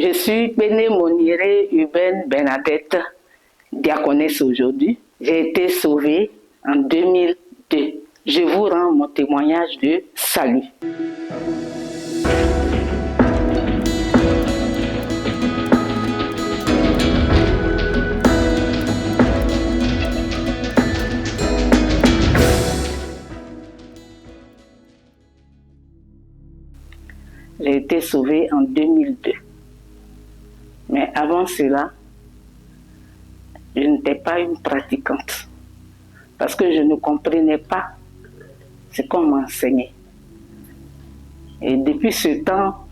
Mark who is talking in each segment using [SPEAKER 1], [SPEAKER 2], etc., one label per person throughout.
[SPEAKER 1] Je suis Péné Moniré Hubert Bernadette, diaconesse aujourd'hui. J'ai été sauvée en 2002. Je vous rends mon témoignage de salut. J'ai été sauvée en 2002. Mais avant cela, je n'étais pas une pratiquante. Parce que je ne comprenais pas ce qu'on m'enseignait. Et depuis ce temps,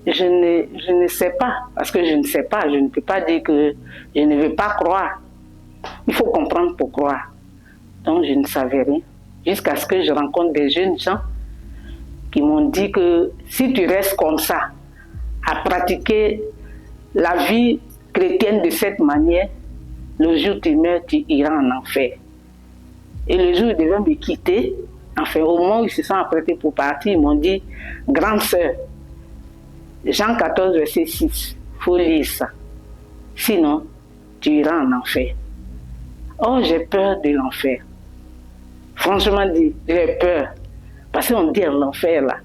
[SPEAKER 1] je ne sais pas. Parce que je ne sais pas, je ne peux pas dire que je ne veux pas croire. Il faut comprendre pour croire. Donc je ne savais rien. Jusqu'à ce que je rencontre des jeunes gens qui m'ont dit que si tu restes comme ça, à pratiquer la vie chrétienne de cette manière, le jour où tu meurs, tu iras en enfer. Et le jour où ils devaient me quitter, enfin au moment où ils se sont apprêtés pour partir, ils m'ont dit, grande sœur, Jean 14, verset 6, il faut lire ça. Sinon, tu iras en enfer. Oh, j'ai peur de l'enfer. Franchement dit, j'ai peur. Parce qu'on dit l'enfer là,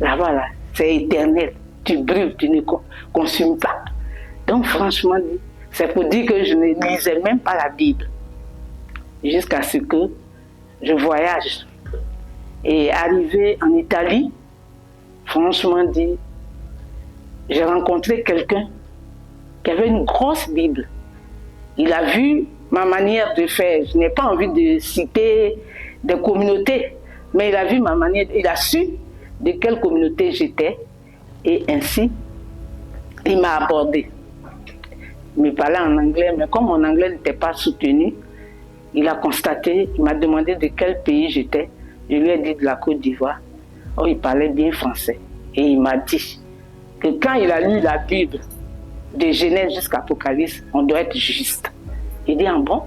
[SPEAKER 1] là-bas là, c'est éternel. Tu brûles, tu ne consumes pas. Donc franchement, c'est pour dire que je ne lisais même pas la Bible. Jusqu'à ce que je voyage. Et arrivé en Italie, franchement dit, j'ai rencontré quelqu'un qui avait une grosse Bible. Il a vu ma manière de faire. Je n'ai pas envie de citer des communautés, mais il a vu ma manière, il a su de quelle communauté j'étais. Et ainsi, il m'a abordé. Il me parlait en anglais, mais comme mon anglais n'était pas soutenu, il a constaté, il m'a demandé de quel pays j'étais. Je lui ai dit de la Côte d'Ivoire. Oh, il parlait bien français. Et il m'a dit que quand il a lu la Bible, de Genèse jusqu'à Apocalypse, on doit être juste. Il dit, ah bon?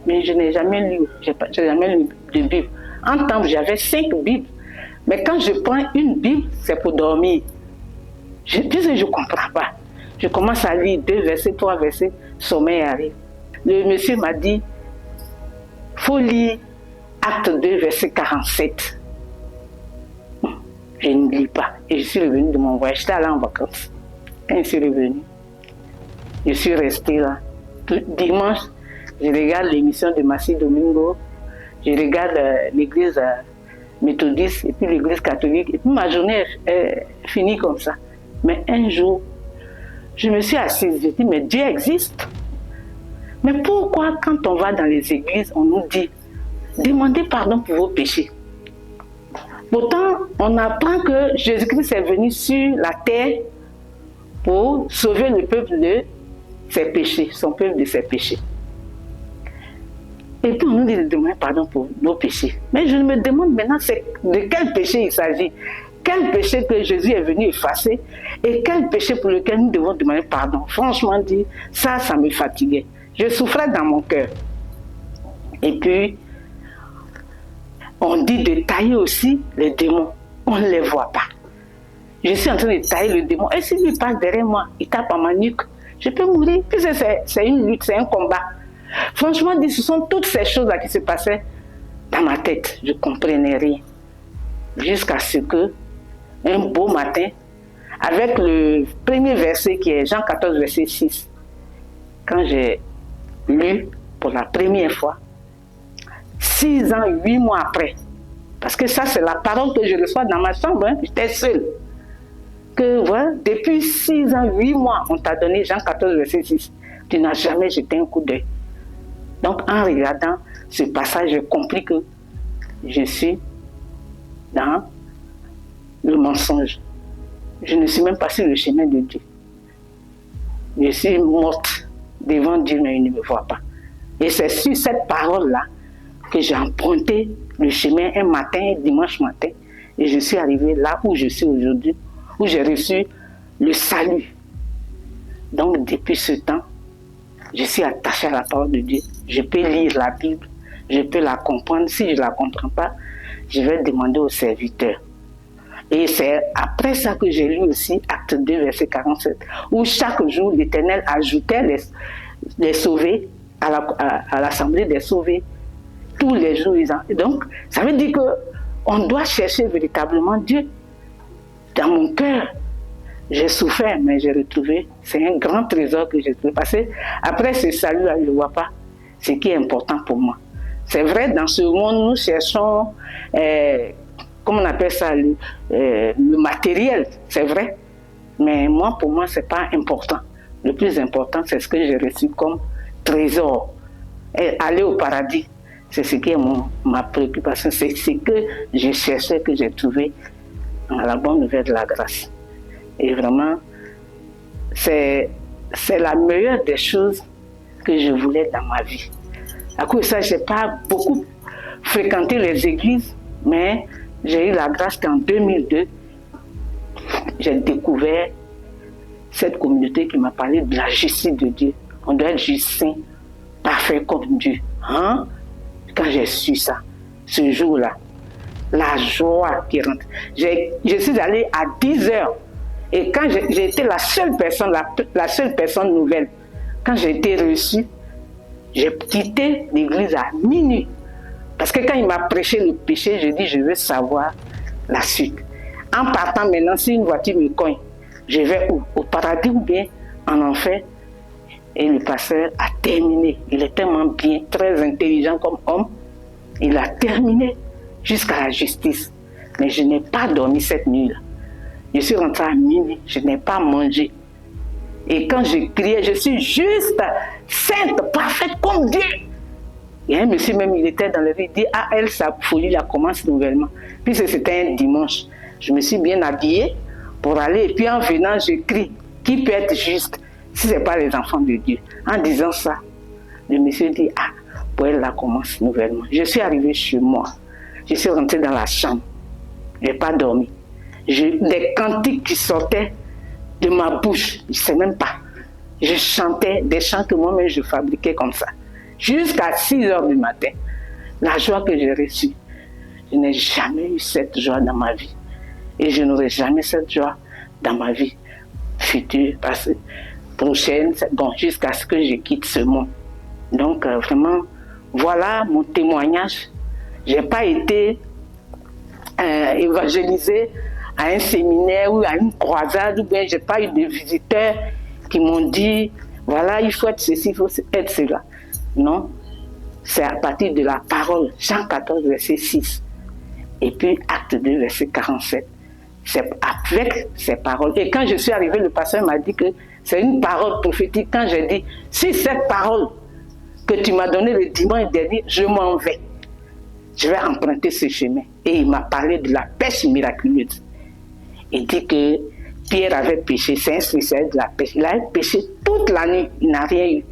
[SPEAKER 1] Mais je n'ai jamais lu, jamais lu de Bible. En temps, j'avais 5 Bibles. Mais quand je prends une Bible, c'est pour dormir. Je dis que je ne comprends pas. Je commence à lire 2 versets, 3 versets, sommeil arrive. Le monsieur m'a dit, il faut lire Acte 2, verset 47. Je ne lis pas. Et je suis revenu de mon voyage. J'étais allé en vacances. Quand je suis revenu, je suis resté là. Dimanche, je regarde l'émission de Massi Domingo. Je regarde l'église méthodiste et puis l'église catholique. Et puis ma journée est finie comme ça. Mais un jour, je me suis assise, je dis, mais Dieu existe. Mais pourquoi quand on va dans les églises, on nous dit, demandez pardon pour vos péchés? Pourtant, on apprend que Jésus-Christ est venu sur la terre pour sauver le peuple de ses péchés, son peuple de ses péchés. Et puis on nous dit de demander pardon pour nos péchés. Mais je me demande maintenant de quel péché il s'agit. Quel péché que Jésus est venu effacer et quel péché pour lequel nous devons demander pardon. Franchement dit, ça me fatiguait. Je souffrais dans mon cœur. Et puis, on dit de tailler aussi les démons. On ne les voit pas. Je suis en train de tailler le démon. Et s'il lui passe derrière moi, il tape à ma nuque, je peux mourir. Puis c'est une lutte, c'est un combat. Franchement, ce sont toutes ces choses-là qui se passaient dans ma tête. Je ne comprenais rien. Jusqu'à ce que, un beau matin, avec le premier verset qui est Jean 14, verset 6, quand j'ai lu pour la première fois, 6 ans, 8 mois après, parce que ça c'est la parole que je reçois dans ma chambre, hein, j'étais seule, que voilà, depuis 6 ans, 8 mois, on t'a donné Jean 14, verset 6, tu n'as jamais jeté un coup d'œil. Donc en regardant ce passage, j'ai compris que je suis dans le mensonge. Je ne suis même pas sur le chemin de Dieu. Je suis morte devant Dieu, mais il ne me voit pas. Et c'est sur cette parole-là que j'ai emprunté le chemin un matin, dimanche matin, et je suis arrivée là où je suis aujourd'hui, où j'ai reçu le salut. Donc depuis ce temps, je suis attachée à la parole de Dieu. Je peux lire la Bible, je peux la comprendre. Si je ne la comprends pas, je vais demander au serviteur. Et c'est après ça que j'ai lu aussi Acte 2, verset 47, où chaque jour l'Éternel ajoutait les sauvés à l'Assemblée des sauvés. Tous les jours, donc, ça veut dire qu'on doit chercher véritablement Dieu. Dans mon cœur, j'ai souffert, mais j'ai retrouvé. C'est un grand trésor que j'ai trouvé. Parce que après ce salut-là, je ne vois pas ce qui est important pour moi. C'est vrai, dans ce monde, nous cherchons, comment on appelle ça, le matériel, c'est vrai. Mais moi, pour moi, ce n'est pas important. Le plus important, c'est ce que j'ai reçu comme trésor. Et aller au paradis, c'est ce qui est ma préoccupation. C'est ce que je cherchais, que j'ai trouvé dans la bonne nouvelle de la grâce. Et vraiment, c'est la meilleure des choses que je voulais dans ma vie. À cause de ça, je n'ai pas beaucoup fréquenté les églises, mais j'ai eu la grâce qu'en 2002, j'ai découvert cette communauté qui m'a parlé de la justice de Dieu. On doit être juste saint, parfait comme Dieu. Hein? Quand j'ai su ça, ce jour-là, la joie qui rentre. Je suis allée à 10 heures. Et quand j'ai été la seule personne nouvelle, quand j'ai été reçue, j'ai quitté l'église à minuit. Parce que quand il m'a prêché le péché, j'ai dit, je veux savoir la suite. En partant maintenant, si une voiture me cogne, je vais où? Au paradis ou bien en enfer? Et le pasteur a terminé. Il est tellement bien, très intelligent comme homme. Il a terminé jusqu'à la justice. Mais je n'ai pas dormi cette nuit-là. Je suis rentrée à minuit, je n'ai pas mangé. Et quand je criais, je suis juste sainte, parfaite comme Dieu. Et un monsieur même, il était dans le vie, il dit, ah, elle, sa folie, la commence nouvellement. Puis c'était un dimanche. Je me suis bien habillée pour aller. Et puis en venant, je crie, qui peut être juste si ce n'est pas les enfants de Dieu? En disant ça, le monsieur dit, ah, pour elle, la commence nouvellement. Je suis arrivée chez moi. Je suis rentrée dans la chambre. Je n'ai pas dormi. Des cantiques qui sortaient de ma bouche, je ne sais même pas. Je chantais des chants que moi-même je fabriquais comme ça. Jusqu'à 6 heures du matin. La joie que j'ai reçue, je n'ai jamais eu cette joie dans ma vie. Et je n'aurai jamais cette joie dans ma vie future, parce que prochaine, bon, jusqu'à ce que je quitte ce monde. Donc vraiment, voilà mon témoignage. Je n'ai pas été évangélisée à un séminaire ou à une croisade, ou bien je n'ai pas eu de visiteurs qui m'ont dit, voilà, il faut être ceci, il faut être cela. Non, c'est à partir de la parole, Jean 14, verset 6, et puis Acte 2, verset 47. C'est avec ces paroles. Et quand je suis arrivée, le pasteur m'a dit que c'est une parole prophétique. Quand j'ai dit, si cette parole que tu m'as donnée le dimanche dernier, je m'en vais. Je vais emprunter ce chemin. Et il m'a parlé de la pêche miraculeuse. Il dit que Pierre avait pêché, c'est un spécialiste de la pêche. Il avait pêché toute la nuit, il n'a rien eu.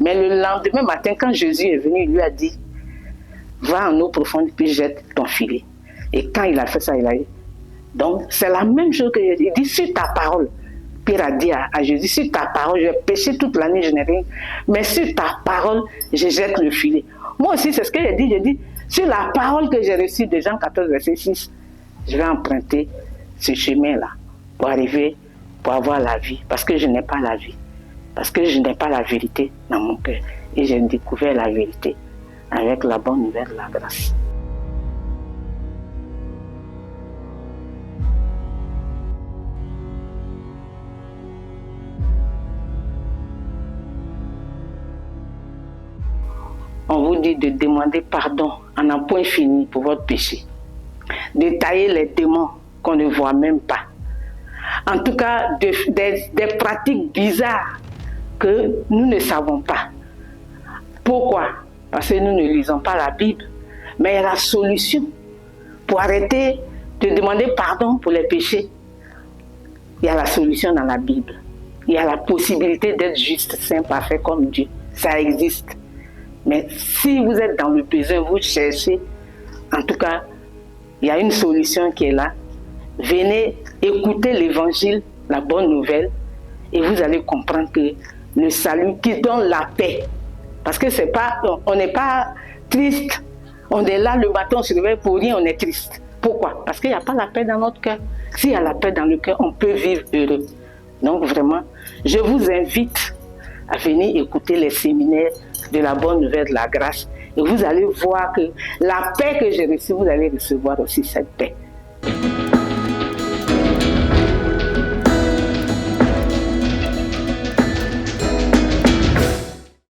[SPEAKER 1] Mais le lendemain matin, quand Jésus est venu, il lui a dit, va en eau profonde, puis jette ton filet. Et quand il a fait ça, il a eu. Donc, c'est la même chose que j'ai dit. Il dit, sur ta parole. Pierre a dit à Jésus, sur ta parole, j'ai péché toute la nuit, je n'ai rien. Mais sur ta parole, je jette le filet. Moi aussi, c'est ce que j'ai dit. J'ai dit, sur la parole que j'ai reçue de Jean 14, verset 6, je vais emprunter ce chemin-là pour arriver, pour avoir la vie. Parce que je n'ai pas la vie. Parce que je n'ai pas la vérité dans mon cœur. Et j'ai découvert la vérité avec la bonne nouvelle de la grâce. On vous dit de demander pardon en un point fini pour votre péché. De tailler les démons qu'on ne voit même pas. En tout cas, des pratiques bizarres que nous ne savons pas. Pourquoi? Parce que nous ne lisons pas la Bible. Mais il y a la solution pour arrêter de demander pardon pour les péchés. Il y a la solution dans la Bible. Il y a la possibilité d'être juste, saint, parfait comme Dieu. Ça existe. Mais si vous êtes dans le besoin, vous cherchez, en tout cas, il y a une solution qui est là. Venez écouter l'évangile, la bonne nouvelle, et vous allez comprendre que le salut qui donne la paix, parce que c'est pas, on n'est pas triste, on est là le matin, on se réveille pour rien, on est triste. Pourquoi? Parce qu'il n'y a pas la paix dans notre cœur. S'il y a la paix dans le cœur, on peut vivre heureux. Donc vraiment, je vous invite à venir écouter les séminaires de la bonne nouvelle de la grâce et vous allez voir que la paix que j'ai reçue, vous allez recevoir aussi cette paix.